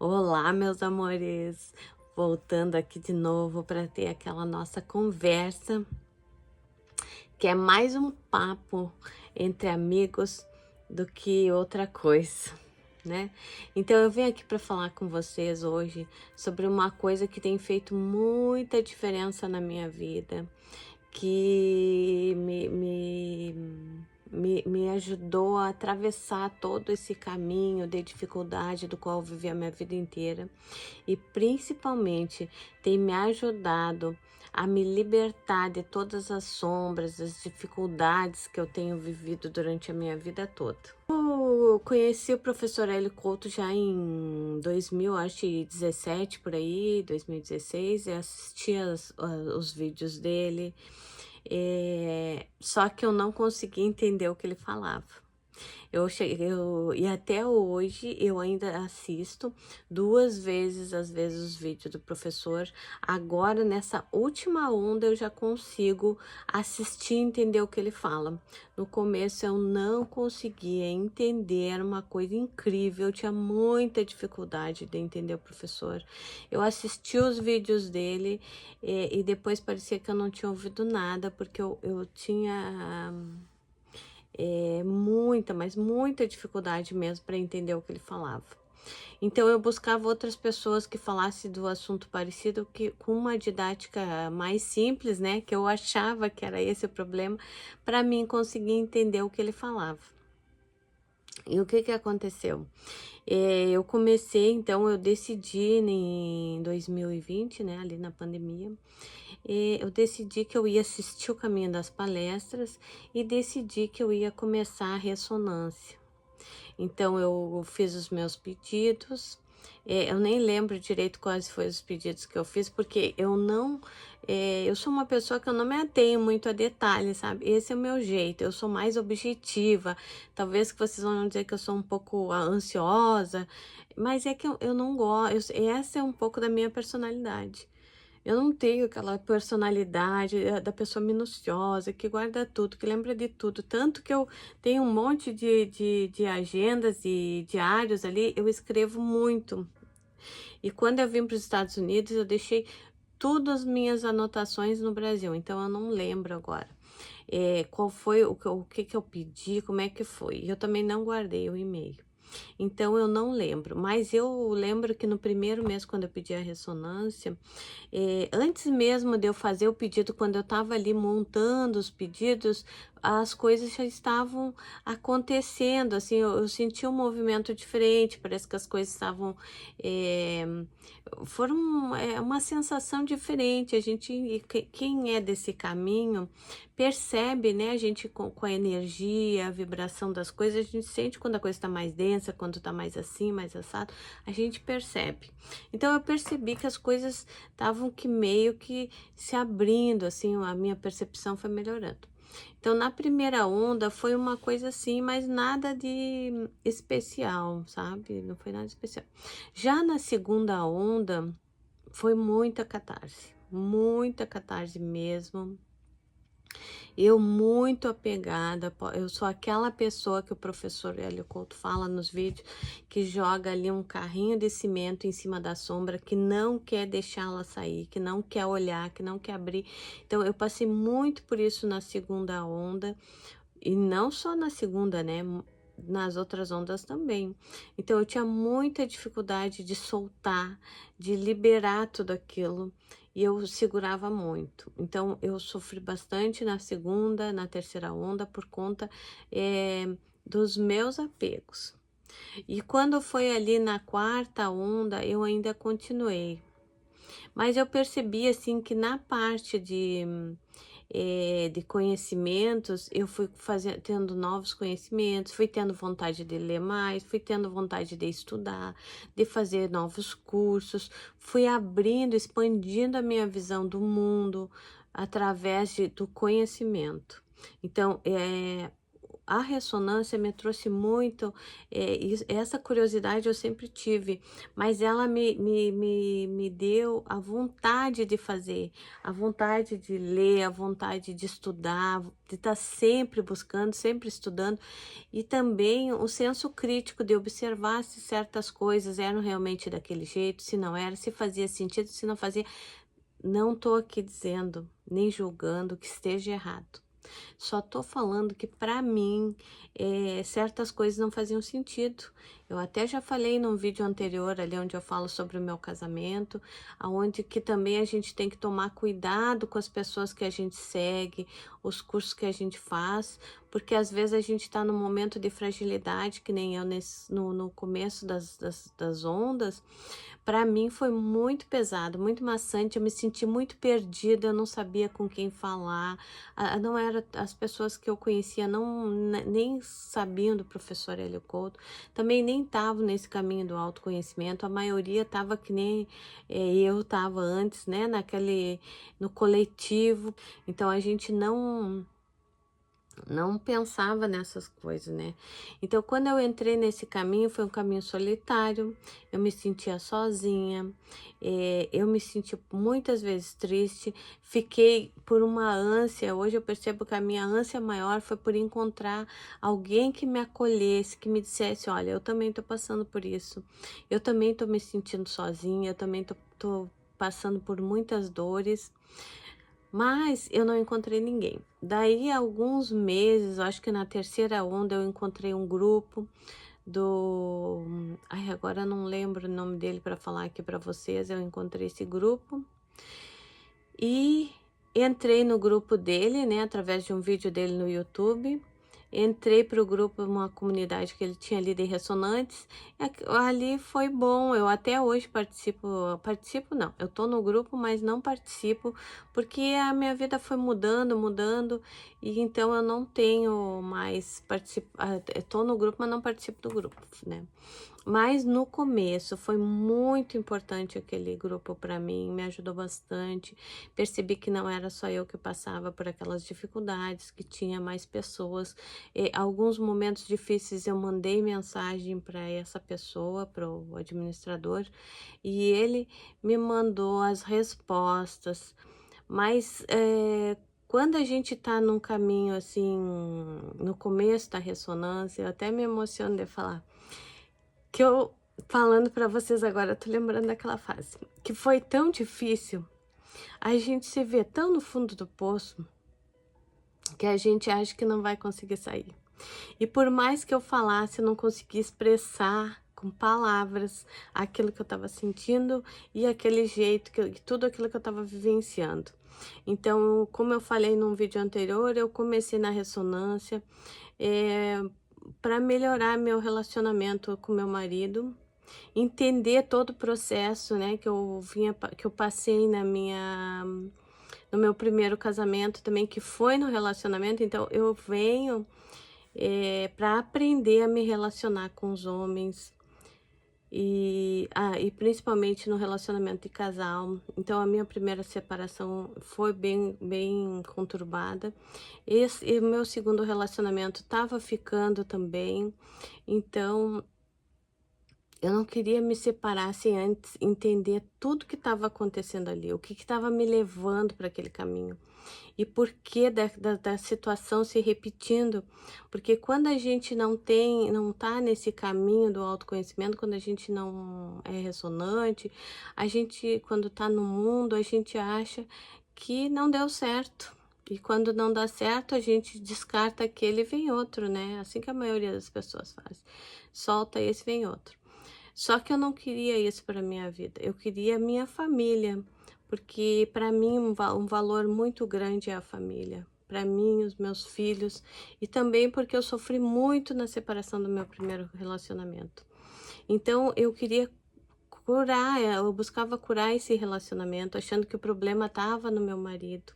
Olá, meus amores! Voltando aqui de novo para ter aquela nossa conversa, que é mais um papo entre amigos do que outra coisa, né? Então eu vim aqui para falar com vocês hoje sobre uma coisa que tem feito muita diferença na minha vida, que me ajudou a atravessar todo esse caminho de dificuldade do qual eu vivi a minha vida inteira e principalmente tem me ajudado a me libertar de todas as sombras, as dificuldades que eu tenho vivido durante a minha vida toda. Eu conheci o professor Hélio Couto já em 2017, por aí, 2016, eu assisti os vídeos dele, só que eu não conseguia entender o que ele falava. E até hoje eu ainda assisto 2 vezes, às vezes, os vídeos do professor. Agora, nessa última onda, eu já consigo assistir e entender o que ele fala. No começo eu não conseguia entender, era uma coisa incrível, eu tinha muita dificuldade de entender o professor. Eu assisti os vídeos dele e depois parecia que eu não tinha ouvido nada, porque eu tinha muita, mas muita dificuldade mesmo para entender o que ele falava. Então eu buscava outras pessoas que falassem do assunto parecido, que com uma didática mais simples, né, que eu achava que era esse o problema, para mim conseguir entender o que ele falava. E o que aconteceu? Eu comecei, então, eu decidi em 2020, né, ali na pandemia, eu decidi que eu ia assistir o Caminho das Palestras e decidi que eu ia começar a ressonância. Então eu fiz os meus pedidos, eu nem lembro direito quais foram os pedidos que eu fiz, porque eu sou uma pessoa que eu não me atenho muito a detalhes, sabe? Esse é o meu jeito, eu sou mais objetiva, talvez que vocês vão dizer que eu sou um pouco ansiosa, mas é que eu não gosto, essa é um pouco da minha personalidade. Eu não tenho aquela personalidade da pessoa minuciosa, que guarda tudo, que lembra de tudo. Tanto que eu tenho um monte de agendas e diários ali, eu escrevo muito. E quando eu vim para os Estados Unidos, eu deixei todas as minhas anotações no Brasil, então eu não lembro agora. Qual foi o que eu pedi, como é que foi. Eu também não guardei o e-mail. Então eu não lembro, mas eu lembro que no primeiro mês, quando eu pedi a ressonância, antes mesmo de eu fazer o pedido, quando eu estava ali montando os pedidos, as coisas já estavam acontecendo, assim, eu senti um movimento diferente, parece que as coisas estavam, eh, foram, uma sensação diferente, a gente, quem é desse caminho, percebe, né, a gente com a energia, a vibração das coisas, a gente sente quando a coisa está mais densa, quando está mais assim, mais assado, a gente percebe. Então eu percebi que as coisas estavam que meio que se abrindo, assim, a minha percepção foi melhorando. Então, na primeira onda foi uma coisa assim, mas nada de especial, sabe? Não foi nada especial. Já na segunda onda, foi muita catarse mesmo. Eu muito apegada, eu sou aquela pessoa que o professor Hélio Couto fala nos vídeos, que joga ali um carrinho de cimento em cima da sombra, que não quer deixá-la sair, que não quer olhar, que não quer abrir. Então eu passei muito por isso na segunda onda, e não só na segunda, né? Nas outras ondas também. Então eu tinha muita dificuldade de soltar, de liberar tudo aquilo, e eu segurava muito. Então eu sofri bastante na segunda, na terceira onda por conta dos meus apegos. E quando foi ali na quarta onda, eu ainda continuei. Mas eu percebi assim que na parte de conhecimentos, eu fui tendo novos conhecimentos, fui tendo vontade de ler mais, fui tendo vontade de estudar, de fazer novos cursos, fui abrindo, expandindo a minha visão do mundo através do conhecimento. Então, a ressonância me trouxe muito, essa curiosidade eu sempre tive, mas ela me deu a vontade de fazer, a vontade de ler, a vontade de estudar, de estar sempre buscando, sempre estudando, e também o senso crítico de observar se certas coisas eram realmente daquele jeito, se não era, se fazia sentido, se não fazia. Não estou aqui dizendo, nem julgando que esteja errado. Só tô falando que para mim, certas coisas não faziam sentido. Eu até já falei num vídeo anterior ali onde eu falo sobre o meu casamento, aonde que também a gente tem que tomar cuidado com as pessoas que a gente segue, os cursos que a gente faz, porque às vezes a gente está num momento de fragilidade, que nem eu no começo das ondas. Para mim foi muito pesado, muito maçante, eu me senti muito perdida, eu não sabia com quem falar, não era as pessoas que eu conhecia, não nem sabiam do professor Hélio Couto, também nem estavam nesse caminho do autoconhecimento, a maioria estava que nem eu estava antes, né, no coletivo, então a gente não pensava nessas coisas, né? Então, quando eu entrei nesse caminho, foi um caminho solitário, eu me sentia sozinha, eu me senti muitas vezes triste, fiquei por uma ânsia, hoje eu percebo que a minha ânsia maior foi por encontrar alguém que me acolhesse, que me dissesse, olha, eu também tô passando por isso, eu também tô me sentindo sozinha, eu também tô passando por muitas dores, mas eu não encontrei ninguém. Daí, alguns meses, eu acho que na terceira onda, eu encontrei um grupo do... Ai, agora eu não lembro o nome dele para falar aqui para vocês. Eu encontrei esse grupo e entrei no grupo dele, né, através de um vídeo dele no YouTube. Entrei para o grupo, uma comunidade que ele tinha ali de ressonantes, ali foi bom, eu até hoje participo não, eu tô no grupo, mas não participo, porque a minha vida foi mudando, e então eu não tenho mais tô no grupo, mas não participo do grupo, né? Mas no começo foi muito importante aquele grupo para mim, me ajudou bastante. Percebi que não era só eu que passava por aquelas dificuldades, que tinha mais pessoas. Alguns momentos difíceis eu mandei mensagem para essa pessoa, para o administrador, e ele me mandou as respostas. Mas quando a gente está num caminho assim, no começo da ressonância, eu até me emociono de falar que eu, falando para vocês agora, eu tô lembrando daquela fase, que foi tão difícil, a gente se vê tão no fundo do poço, que a gente acha que não vai conseguir sair. E por mais que eu falasse, eu não conseguia expressar com palavras aquilo que eu estava sentindo e aquele jeito, tudo aquilo que eu estava vivenciando. Então, como eu falei num vídeo anterior, eu comecei na ressonância, para melhorar meu relacionamento com meu marido, entender todo o processo, né, que eu passei no meu primeiro casamento também, que foi no relacionamento. Então eu venho para aprender a me relacionar com os homens, e principalmente no relacionamento de casal. Então a minha primeira separação foi bem conturbada. E o meu segundo relacionamento estava ficando também. Então eu não queria me separar sem antes entender tudo que estava acontecendo ali, o que estava me levando para aquele caminho. E por que da situação se repetindo? Porque quando a gente não tá nesse caminho do autoconhecimento, quando a gente não é ressonante, a gente, quando tá no mundo, a gente acha que não deu certo. E quando não dá certo, a gente descarta aquele e vem outro, né? Assim que a maioria das pessoas faz. Solta esse, vem outro. Só que eu não queria isso para minha vida. Eu queria minha família, porque para mim um valor muito grande é a família. Para mim, os meus filhos, e também porque eu sofri muito na separação do meu primeiro relacionamento. Então, eu queria curar, eu buscava curar esse relacionamento, achando que o problema estava no meu marido.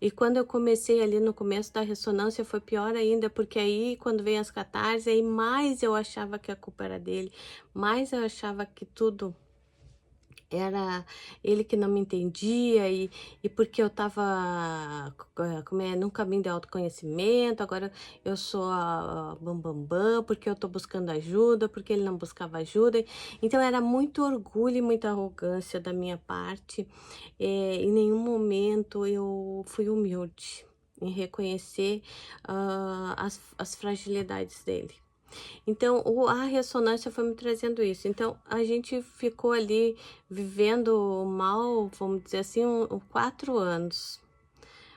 E quando eu comecei ali no começo da ressonância, foi pior ainda, porque aí quando vem as catarses, aí mais eu achava que a culpa era dele, mais eu achava que tudo era ele que não me entendia e porque eu estava num caminho de autoconhecimento, agora eu sou a bam porque eu estou buscando ajuda, porque ele não buscava ajuda. Então era muito orgulho e muita arrogância da minha parte, em nenhum momento eu fui humilde em reconhecer, as fragilidades dele. Então, a ressonância foi me trazendo isso. Então, a gente ficou ali vivendo mal, vamos dizer assim, 4 anos.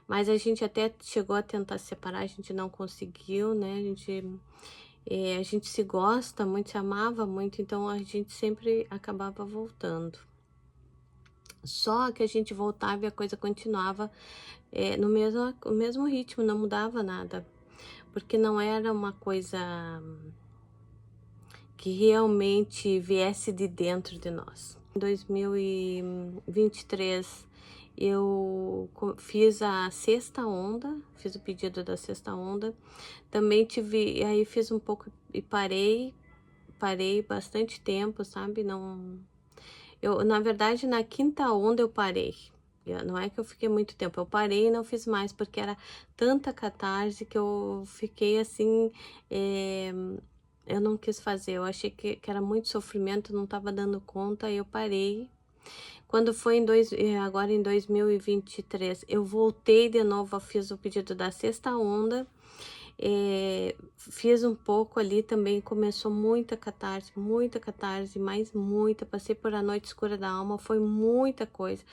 Mas a gente até chegou a tentar se separar, a gente não conseguiu, né? A gente se gosta muito, se amava muito, então a gente sempre acabava voltando. Só que a gente voltava e a coisa continuava no mesmo ritmo, não mudava nada. Porque não era uma coisa que realmente viesse de dentro de nós. Em 2023, eu fiz a sexta onda, fiz o pedido da sexta onda. Também aí fiz um pouco e parei bastante tempo, sabe? Não, na verdade, na quinta onda eu parei. Não é que eu fiquei muito tempo, eu parei e não fiz mais, porque era tanta catarse que eu fiquei assim, eu não quis fazer, eu achei que era muito sofrimento, não estava dando conta, eu parei. Quando foi agora em 2023, eu voltei de novo, eu fiz o pedido da sexta onda, fiz um pouco ali também, começou muita catarse, mas muita, passei por a noite escura da alma, foi muita coisa,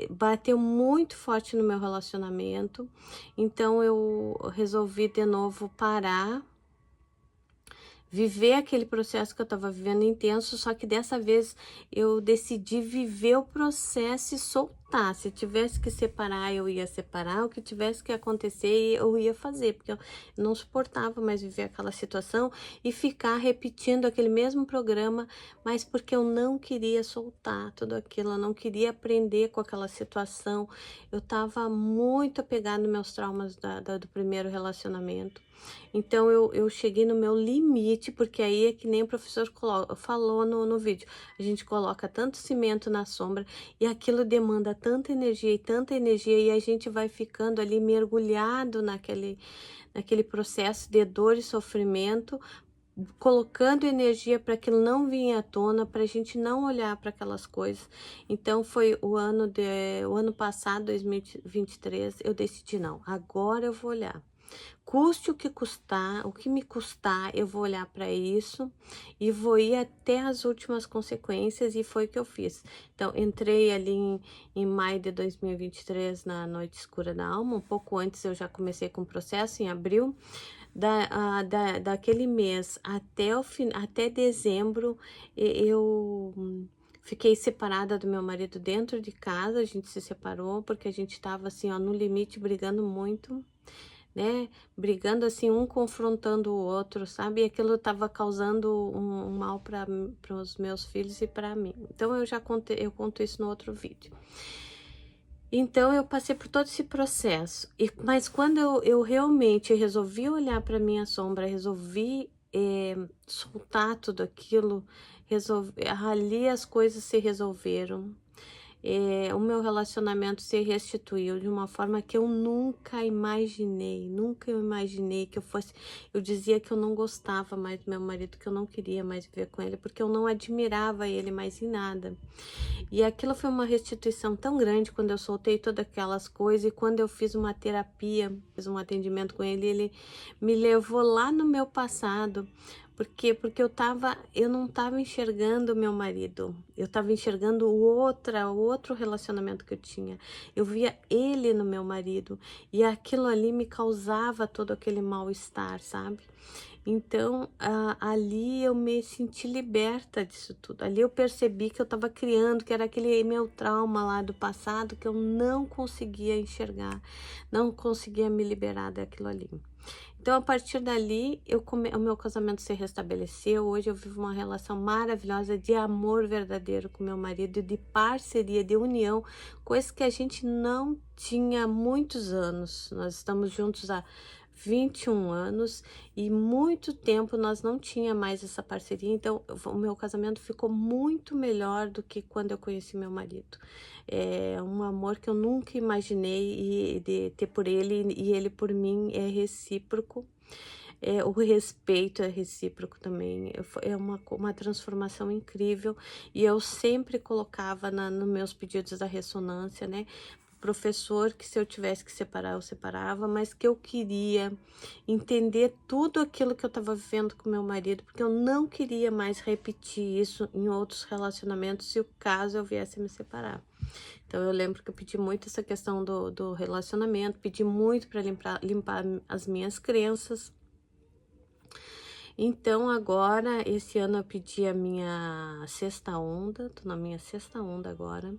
bateu muito forte no meu relacionamento, então eu resolvi de novo parar, viver aquele processo que eu estava vivendo intenso, só que dessa vez eu decidi viver o processo e soltar. Se tivesse que separar, eu ia separar, o que tivesse que acontecer, eu ia fazer, porque eu não suportava mais viver aquela situação e ficar repetindo aquele mesmo programa, mas porque eu não queria soltar tudo aquilo, eu não queria aprender com aquela situação. Eu estava muito apegada nos meus traumas do primeiro relacionamento. Então eu cheguei no meu limite, porque aí é que nem o professor falou no vídeo, a gente coloca tanto cimento na sombra e aquilo demanda tanta energia e a gente vai ficando ali mergulhado naquele processo de dor e sofrimento, colocando energia para aquilo não vir à tona, para a gente não olhar para aquelas coisas. Então foi o ano passado, 2023, eu decidi não, agora eu vou olhar. Custe o que custar, o que me custar, eu vou olhar para isso e vou ir até as últimas consequências, e foi o que eu fiz. Então, entrei ali em maio de 2023 na Noite Escura da Alma, um pouco antes eu já comecei com o processo, em abril. Daquele mês até dezembro, eu fiquei separada do meu marido dentro de casa, a gente se separou porque a gente estava assim, ó, no limite, brigando muito, né, brigando assim, um confrontando o outro, sabe, e aquilo estava causando um mal para os meus filhos e para mim. Então eu conto isso no outro vídeo. Então eu passei por todo esse processo, mas quando eu realmente resolvi olhar para minha sombra, resolvi soltar tudo aquilo, ali as coisas se resolveram. O meu relacionamento se restituiu de uma forma que eu nunca eu imaginei que eu dizia que eu não gostava mais do meu marido, que eu não queria mais viver com ele, porque eu não admirava ele mais em nada. E aquilo foi uma restituição tão grande quando eu soltei todas aquelas coisas, e quando eu fiz uma terapia, fiz um atendimento com ele, ele me levou lá no meu passado. Por quê? Porque eu não estava enxergando o meu marido, eu estava enxergando o outro relacionamento que eu tinha. Eu via ele no meu marido e aquilo ali me causava todo aquele mal-estar, sabe? Então, ali eu me senti liberta disso tudo. Ali eu percebi que eu estava criando, que era aquele meu trauma lá do passado que eu não conseguia enxergar, não conseguia me liberar daquilo ali. Então, a partir dali, o meu casamento se restabeleceu. Hoje eu vivo uma relação maravilhosa de amor verdadeiro com meu marido, de parceria, de união, coisa que a gente não tinha há muitos anos. Nós estamos juntos há 21 anos e muito tempo nós não tinha mais essa parceria, então o meu casamento ficou muito melhor do que quando eu conheci meu marido. É um amor que eu nunca imaginei de ter por ele e ele por mim é recíproco. O respeito é recíproco também, é uma transformação incrível, e eu sempre colocava nos meus pedidos da ressonância, né, professor, que se eu tivesse que separar, eu separava, mas que eu queria entender tudo aquilo que eu estava vivendo com meu marido, porque eu não queria mais repetir isso em outros relacionamentos, se o caso eu viesse me separar. Então eu lembro que eu pedi muito essa questão do relacionamento, pedi muito para limpar as minhas crenças. Então agora, esse ano eu pedi a minha sexta onda, tô na minha sexta onda agora.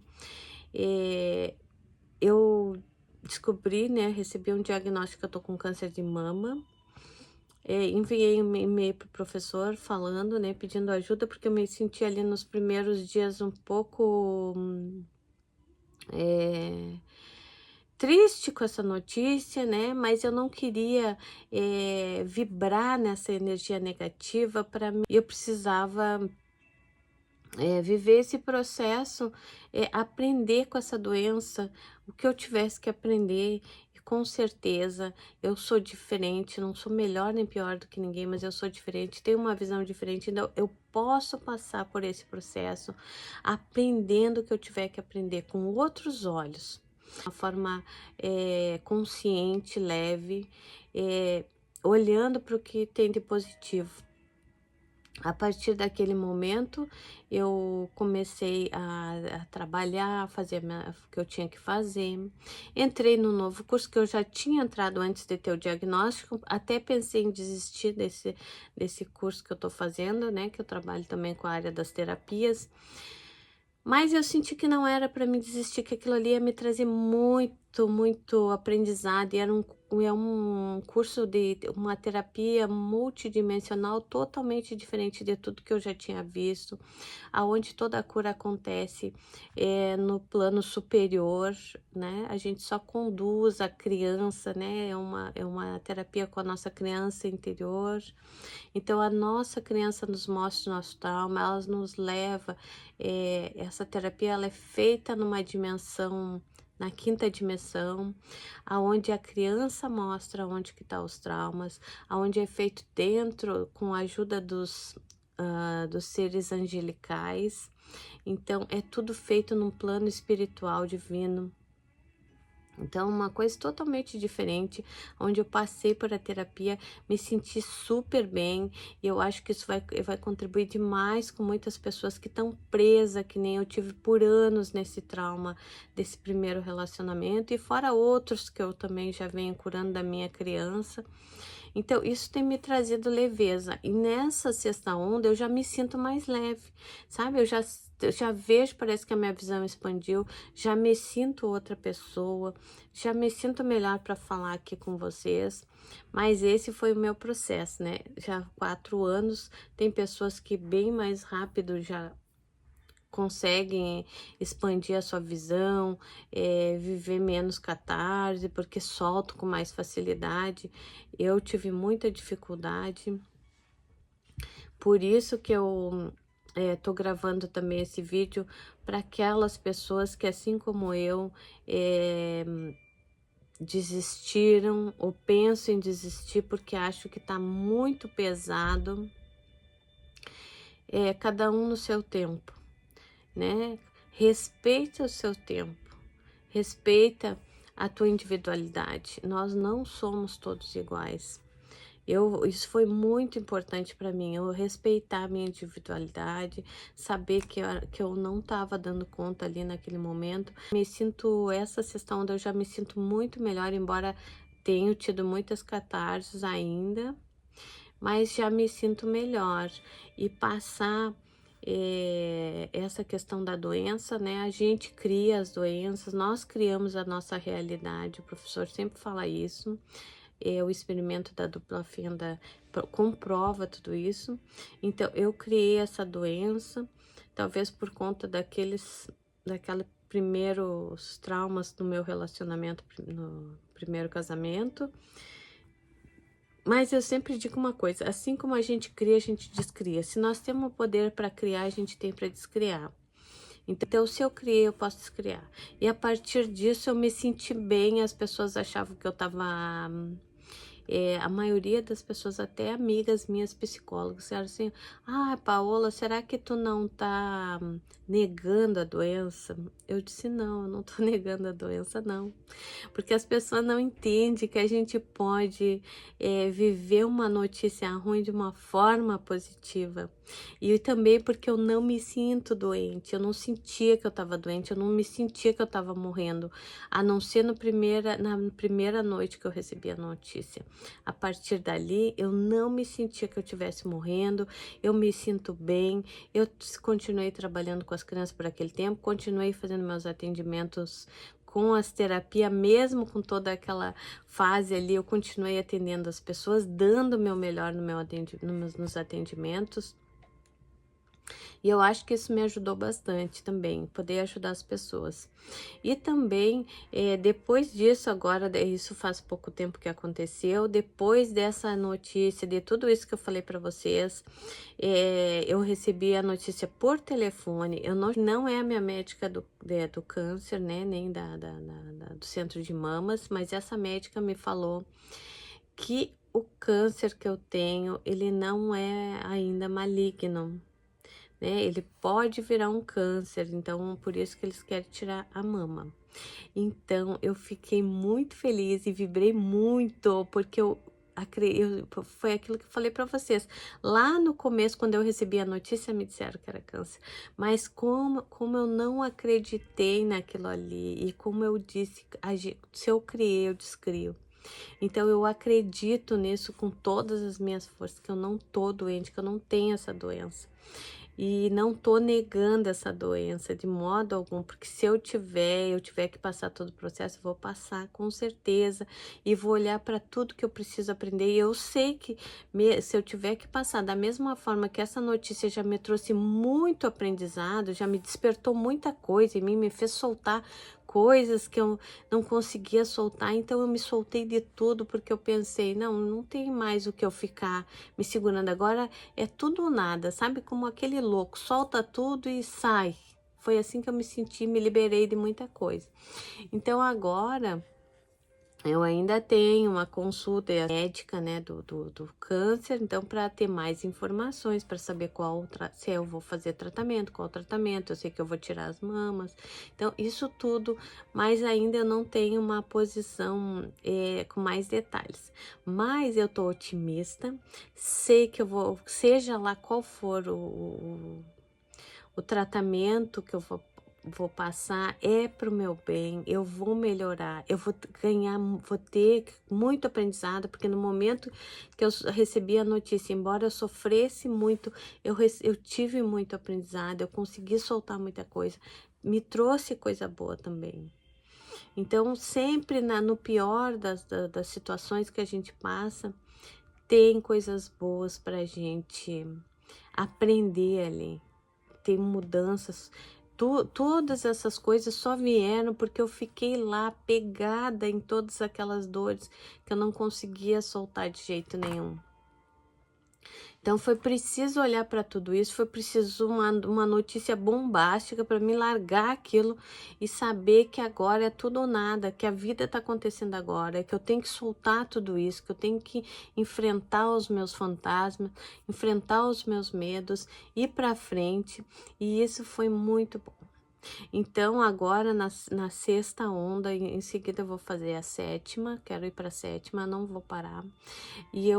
Eu descobri, né, recebi um diagnóstico que eu tô com câncer de mama. Enviei um e-mail pro professor falando, né, pedindo ajuda, porque eu me senti ali nos primeiros dias um pouco eh, triste com essa notícia, né? Mas eu não queria vibrar nessa energia negativa para mim. Eu precisava viver esse processo, aprender com essa doença, o que eu tivesse que aprender, e com certeza eu sou diferente, não sou melhor nem pior do que ninguém, mas eu sou diferente, tenho uma visão diferente, então eu posso passar por esse processo aprendendo o que eu tiver que aprender com outros olhos, uma forma consciente, leve, olhando para o que tem de positivo. A partir daquele momento, eu comecei a trabalhar, a fazer o que eu tinha que fazer. Entrei no novo curso que eu já tinha entrado antes de ter o diagnóstico, até pensei em desistir desse curso que eu tô fazendo, né? Que eu trabalho também com a área das terapias. Mas eu senti que não era para me desistir, que aquilo ali ia me trazer muito aprendizado, e é um curso de uma terapia multidimensional totalmente diferente de tudo que eu já tinha visto, aonde toda a cura acontece no plano superior, né? A gente só conduz a criança, né? É uma terapia com a nossa criança interior. Então, a nossa criança nos mostra o nosso trauma, ela nos leva, essa terapia ela é feita numa dimensão, na quinta dimensão, aonde a criança mostra onde que tá os traumas, aonde é feito dentro com a ajuda dos seres angelicais. Então, é tudo feito num plano espiritual divino. Então, uma coisa totalmente diferente, onde eu passei por a terapia, me senti super bem, e eu acho que isso vai contribuir demais com muitas pessoas que estão presas, que nem eu tive por anos nesse trauma desse primeiro relacionamento, e fora outros que eu também já venho curando da minha criança. Então, isso tem me trazido leveza. E nessa sexta onda, eu já me sinto mais leve, sabe? Eu já vejo, parece que a minha visão expandiu, já me sinto outra pessoa, já me sinto melhor para falar aqui com vocês. Mas esse foi o meu processo, né? Já há 4 anos, tem pessoas que bem mais rápido já conseguem expandir a sua visão, viver menos catarse, porque solto com mais facilidade. Eu tive muita dificuldade, por isso que eu tô gravando também esse vídeo para aquelas pessoas que, assim como eu, desistiram ou pensam em desistir porque acham que tá muito pesado. Cada um no seu tempo, né? Respeita o seu tempo, respeita a tua individualidade. Nós não somos todos iguais. Isso foi muito importante para mim, eu respeitar a minha individualidade, saber que eu não estava dando conta ali naquele momento. Essa sessão onde eu já me sinto muito melhor, embora tenha tido muitas catarses ainda, mas já me sinto melhor. E passar essa questão da doença, né? A gente cria as doenças, nós criamos a nossa realidade, o professor sempre fala isso. O experimento da dupla fenda comprova tudo isso. Então, eu criei essa doença, talvez por conta daqueles primeiros traumas do meu relacionamento, no primeiro casamento. Mas eu sempre digo uma coisa, assim como a gente cria, a gente descria. Se nós temos o poder para criar, a gente tem para descriar. Então, se eu criei, eu posso descriar. E a partir disso, eu me senti bem. As pessoas achavam que eu estava a maioria das pessoas, até amigas minhas psicólogas, disseram assim: ah, Paola, será que tu não tá negando a doença? Eu disse: não, eu não tô negando a doença, não. Porque as pessoas não entendem que a gente pode viver uma notícia ruim de uma forma positiva. E também porque eu não me sinto doente, eu não sentia que eu estava doente, eu não me sentia que eu estava morrendo, a não ser na primeira noite que eu recebi a notícia. A partir dali, eu não me sentia que eu estivesse morrendo, eu me sinto bem, eu continuei trabalhando com as crianças por aquele tempo, continuei fazendo meus atendimentos com as terapias, mesmo com toda aquela fase ali, eu continuei atendendo as pessoas, dando o meu melhor nos atendimentos. E eu acho que isso me ajudou bastante também, poder ajudar as pessoas. E também, depois disso, agora, isso faz pouco tempo que aconteceu, depois dessa notícia, de tudo isso que eu falei para vocês, eu recebi a notícia por telefone. Eu não é a minha médica do câncer, né, nem do centro de mamas, mas essa médica me falou que o câncer que eu tenho, ele não é ainda maligno, né? Ele pode virar um câncer, então por isso que eles querem tirar a mama. Então eu fiquei muito feliz e vibrei muito, porque foi aquilo que eu falei para vocês. Lá no começo, quando eu recebi a notícia, me disseram que era câncer. Mas como eu não acreditei naquilo ali, e como eu disse, se eu criei, eu descrio. Então eu acredito nisso com todas as minhas forças, que eu não tô doente, que eu não tenho essa doença. E não tô negando essa doença de modo algum, porque se eu tiver que passar todo o processo, eu vou passar com certeza e vou olhar para tudo que eu preciso aprender. E eu sei que se eu tiver que passar da mesma forma que essa notícia já me trouxe muito aprendizado, já me despertou muita coisa em mim, me fez soltar coisas que eu não conseguia soltar, então eu me soltei de tudo, porque eu pensei, não tem mais o que eu ficar me segurando agora, é tudo ou nada, sabe? Como aquele louco, solta tudo e sai. Foi assim que eu me senti, me liberei de muita coisa. Então agora eu ainda tenho uma consulta médica, né, do câncer, então para ter mais informações, para saber se eu vou fazer tratamento, qual tratamento, eu sei que eu vou tirar as mamas, então isso tudo, mas ainda eu não tenho uma posição com mais detalhes. Mas eu tô otimista, sei que eu vou, seja lá qual for o tratamento que eu vou passar é para o meu bem, eu vou melhorar, eu vou ganhar, vou ter muito aprendizado, porque no momento que eu recebi a notícia, embora eu sofresse muito, eu tive muito aprendizado, eu consegui soltar muita coisa, me trouxe coisa boa também. Então, sempre no pior das situações que a gente passa, tem coisas boas para a gente aprender ali. Tem mudanças, todas essas coisas só vieram porque eu fiquei lá pegada em todas aquelas dores que eu não conseguia soltar de jeito nenhum. Então foi preciso olhar para tudo isso, foi preciso uma notícia bombástica para me largar aquilo e saber que agora é tudo ou nada, que a vida está acontecendo agora, que eu tenho que soltar tudo isso, que eu tenho que enfrentar os meus fantasmas, enfrentar os meus medos, ir para frente, e isso foi muito bom. Então, agora na sexta onda, em seguida eu vou fazer a sétima, quero ir para a sétima, não vou parar. E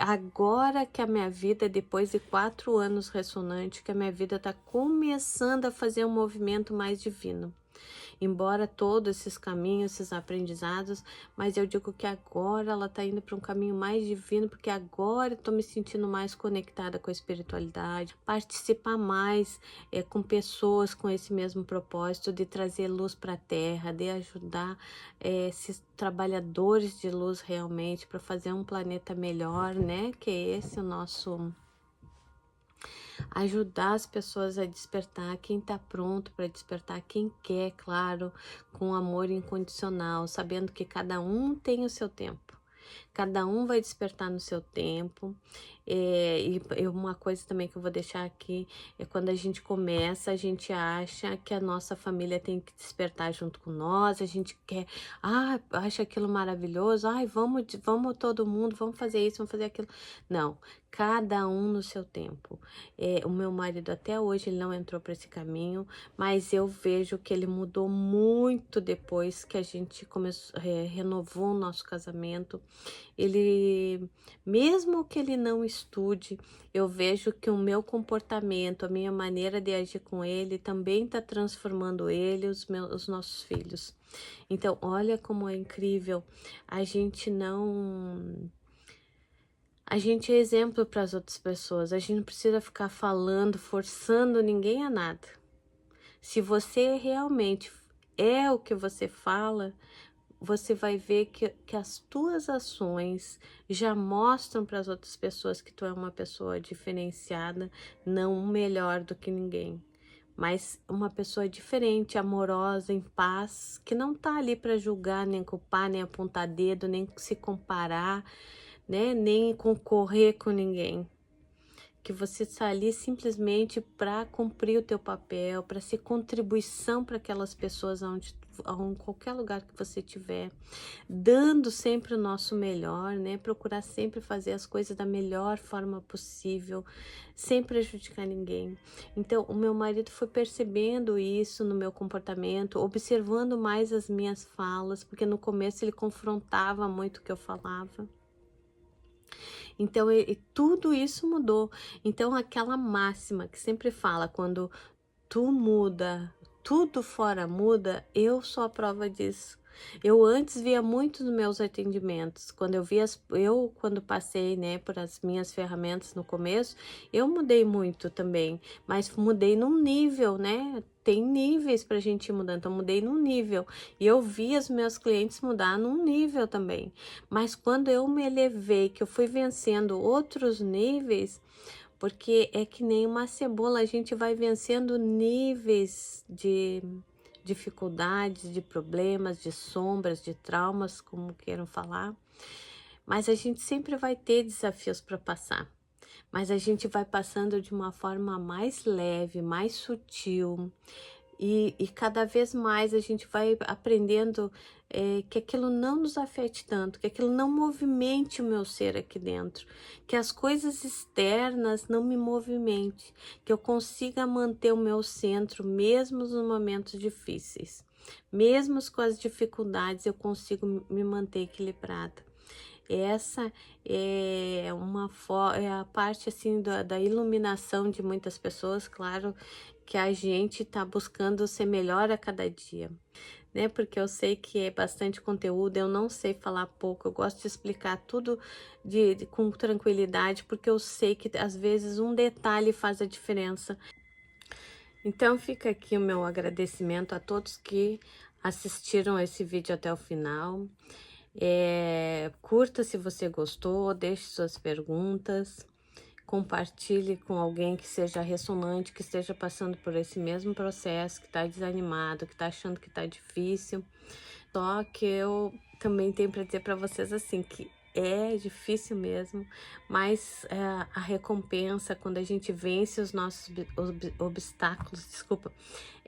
agora que a minha vida, depois de 4 anos ressonante, que a minha vida está começando a fazer um movimento mais divino. Embora todos esses caminhos, esses aprendizados, mas eu digo que agora ela está indo para um caminho mais divino, porque agora eu estou me sentindo mais conectada com a espiritualidade, participar mais com pessoas com esse mesmo propósito de trazer luz para a Terra, de ajudar esses trabalhadores de luz realmente para fazer um planeta melhor, né? Que é esse o nosso ajudar as pessoas a despertar, quem está pronto para despertar, quem quer, claro, com amor incondicional, sabendo que cada um tem o seu tempo. Cada um vai despertar no seu tempo. E uma coisa também que eu vou deixar aqui é quando a gente começa, a gente acha que a nossa família tem que despertar junto com nós, a gente quer, acha aquilo maravilhoso, vamos todo mundo, vamos fazer isso, vamos fazer aquilo. Não, cada um no seu tempo. O meu marido até hoje ele não entrou para esse caminho, mas eu vejo que ele mudou muito depois que a gente começou, renovou o nosso casamento. Ele, mesmo que ele não estude, eu vejo que o meu comportamento, a minha maneira de agir com ele também está transformando ele, os nossos filhos. Então, olha como é incrível. A gente não A gente é exemplo para as outras pessoas, a gente não precisa ficar falando, forçando ninguém a nada. Se você realmente é o que você fala, você vai ver que as tuas ações já mostram para as outras pessoas que tu é uma pessoa diferenciada, não melhor do que ninguém, mas uma pessoa diferente, amorosa, em paz, que não tá ali para julgar, nem culpar, nem apontar dedo, nem se comparar, né? Nem concorrer com ninguém. Que você está ali simplesmente para cumprir o teu papel, para ser contribuição para aquelas pessoas em qualquer lugar que você estiver, dando sempre o nosso melhor, né? Procurar sempre fazer as coisas da melhor forma possível, sem prejudicar ninguém. Então, o meu marido foi percebendo isso no meu comportamento, observando mais as minhas falas, porque no começo ele confrontava muito o que eu falava. Então, tudo isso mudou. Então, aquela máxima que sempre fala, quando tu muda, tudo fora muda, eu sou a prova disso. Eu antes via muito nos meus atendimentos, quando quando passei, né, por as minhas ferramentas no começo, eu mudei muito também, mas mudei num nível, né, tem níveis pra gente ir mudando, então mudei num nível, e eu vi os meus clientes mudar num nível também, mas quando eu me elevei, que eu fui vencendo outros níveis, porque é que nem uma cebola, a gente vai vencendo níveis de dificuldades, de problemas, de sombras, de traumas, como queiram falar. Mas a gente sempre vai ter desafios para passar. Mas a gente vai passando de uma forma mais leve, mais sutil, e cada vez mais a gente vai aprendendo que aquilo não nos afete tanto, que aquilo não movimente o meu ser aqui dentro, que as coisas externas não me movimente, que eu consiga manter o meu centro mesmo nos momentos difíceis, mesmo com as dificuldades eu consigo me manter equilibrada. Essa é a parte assim da iluminação de muitas pessoas, claro que a gente está buscando ser melhor a cada dia, né? Porque eu sei que é bastante conteúdo, eu não sei falar pouco, eu gosto de explicar tudo com tranquilidade, porque eu sei que às vezes um detalhe faz a diferença. Então fica aqui o meu agradecimento a todos que assistiram esse vídeo até o final. Curta se você gostou, deixe suas perguntas, compartilhe com alguém que seja ressonante, que esteja passando por esse mesmo processo, que está desanimado, que está achando que está difícil. Só que eu também tenho para dizer para vocês assim, que é difícil mesmo, mas a recompensa, quando a gente vence os nossos obstáculos, desculpa,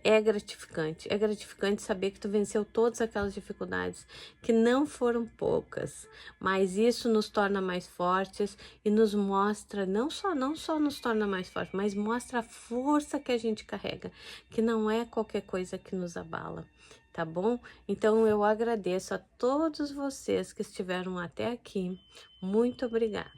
é gratificante. É gratificante saber que tu venceu todas aquelas dificuldades, que não foram poucas, mas isso nos torna mais fortes e nos mostra, não só nos torna mais fortes, mas mostra a força que a gente carrega, que não é qualquer coisa que nos abala. Tá bom? Então eu agradeço a todos vocês que estiveram até aqui. Muito obrigada.